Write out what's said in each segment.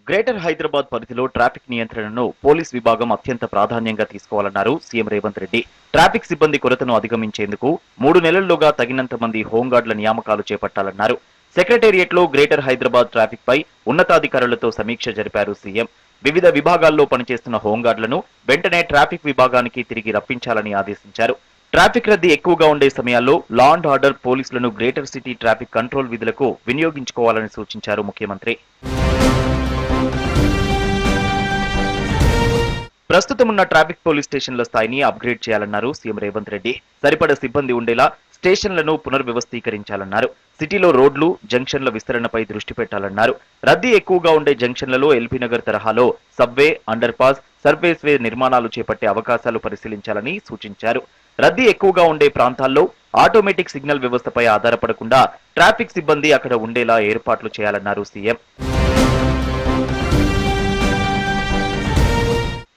Greater Hyderabad పరిధిలో traffic నియంత్రణను police విభాగం అత్యంత ప్రాధాన్యంగా తీసుకోవాలన్నారు సీఎం రేవంత్ రెడ్డి. ట్రాఫిక్ సిబ్బంది కొరతను అధిగమించేందుకు 3 నెలల్లోగా తగినంత మంది హోంగార్డుల నియామకాలు చేపట్టాలన్నారు. సెక్రటేరియట్లో గ్రేటర్ హైదరాబాద్ ట్రాఫిక్ పై ఉన్నతాధికారులతో సమీక్ష జరిపారు సీఎం. వివిధ విభాగాల్లో పనిచేస్తున్న హోంగార్డులను వెంటనే ట్రాఫిక్ విభాగానికి తిరిగి రప్పించాలని ఆదేశించారు. ట్రాఫిక్ రద్దీ ఎక్కువగా ఉండే సమయాల్లో లా అండ్ ఆర్డర్ పోలీసులను గ్రేటర్ సిటీ ట్రాఫిక్ కంట్రోల్ విధులకు వినియోగించుకోవాలని సూచించారు ముఖ్యమంత్రి. ప్రస్తుతం ఉన్న ట్రాఫిక్ పోలీస్ స్టేషన్ల స్థాయిని అప్గ్రేడ్ చేయాలన్నారు సీఎం రేవంత్ రెడ్డి. సరిపడ సిబ్బంది ఉండేలా స్టేషన్లను పునర్వ్యవస్థీకరించాలన్నారు. సిటీలో రోడ్లు, జంక్షన్ల విస్తరణపై దృష్టి పెట్టాలన్నారు. రద్దీ ఎక్కువగా ఉండే జంక్షన్లలో ఎల్బీ నగర్ తరహాలో సబ్వే, అండర్ పాస్, సర్ఫేస్ వే నిర్మాణాలు చేపట్టే అవకాశాలు పరిశీలించాలని సూచించారు. రద్దీ ఎక్కువగా ఉండే ప్రాంతాల్లో ఆటోమేటిక్ సిగ్నల్ వ్యవస్థపై ఆధారపడకుండా ట్రాఫిక్ సిబ్బంది అక్కడ ఉండేలా ఏర్పాట్లు చేయాలన్నారు సీఎం.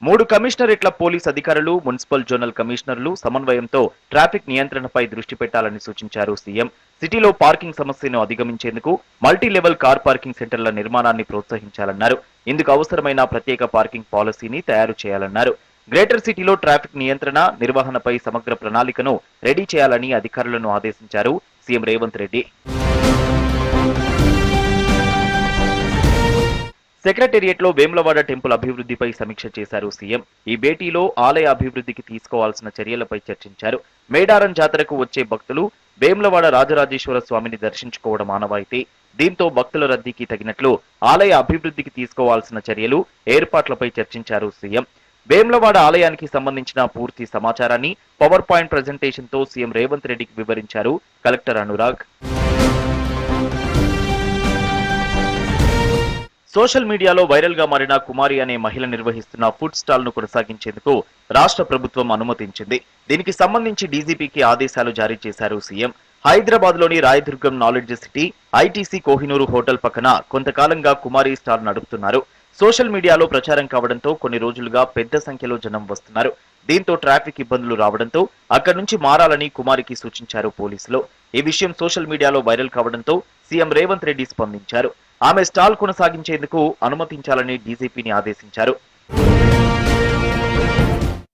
3 కమిషనరేట్ల పోలీస్ అధికారులు, మున్సిపల్ జోనల్ కమిషనర్లు సమన్వయంతో ట్రాఫిక్ నియంత్రణపై దృష్టి పెట్టాలని సూచించారు సీఎం. సిటీలో పార్కింగ్ సమస్యను అధిగమించేందుకు మల్టీ లెవెల్ కార్ పార్కింగ్ సెంటర్ల నిర్మాణాన్ని ప్రోత్సహించాలన్నారు. ఇందుకు అవసరమైన ప్రత్యేక పార్కింగ్ పాలసీని తయారు చేయాలన్నారు. గ్రేటర్ సిటీలో ట్రాఫిక్ నియంత్రణ, నిర్వహణపై సమగ్ర ప్రణాళికను రెడీ చేయాలని అధికారులను ఆదేశించారు సీఎం రేవంత్ రెడ్డి. సెక్రటేరియట్లో వేములవాడ టెంపుల్ అభివృద్ధిపై సమీక్ష చేశారు సీఎం. ఈ భేటీలో ఆలయ అభివృద్ధికి తీసుకోవాల్సిన చర్యలపై చర్చించారు. మేడారం జాతరకు వచ్చే భక్తులు వేములవాడ రాజరాజేశ్వర స్వామిని దర్శించుకోవడం ఆనవాయితీ. దీంతో భక్తుల రద్దీకి తగినట్లు ఆలయ అభివృద్ధికి తీసుకోవాల్సిన చర్యలు, ఏర్పాట్లపై చర్చించారు సీఎం. వేములవాడ ఆలయానికి సంబంధించిన పూర్తి సమాచారాన్ని పవర్ పాయింట్ ప్రెజెంటేషన్తో సీఎం రేవంత్ రెడ్డికి వివరించారు కలెక్టర్ అనురాగ్. సోషల్ మీడియాలో వైరల్ గా మారిన కుమారి అనే మహిళ నిర్వహిస్తున్న ఫుడ్ స్టాల్ ను కొనసాగించేందుకు రాష్ట్ర ప్రభుత్వం అనుమతించింది. దీనికి సంబంధించి డీజీపీకి ఆదేశాలు జారీ చేశారు సీఎం. హైదరాబాద్ లోని Rayadurgam knowledge city, ITC Kohinoor hotel పక్కన కొంతకాలంగా కుమారి స్టాల్ నడుపుతున్నారు. సోషల్ మీడియాలో ప్రచారం కావడంతో కొన్ని రోజులుగా పెద్ద సంఖ్యలో జనం వస్తున్నారు. దీంతో ట్రాఫిక్ ఇబ్బందులు రావడంతో అక్కడి నుంచి మారాలని కుమారికి సూచించారు పోలీసులు. ఈ విషయం సోషల్ మీడియాలో వైరల్ కావడంతో సీఎం రేవంత్ రెడ్డి స్పందించారు. ఆమె స్టాల్ కొనసాగించేందుకు అనుమతించాలని డీజీపీని ఆదేశించారు.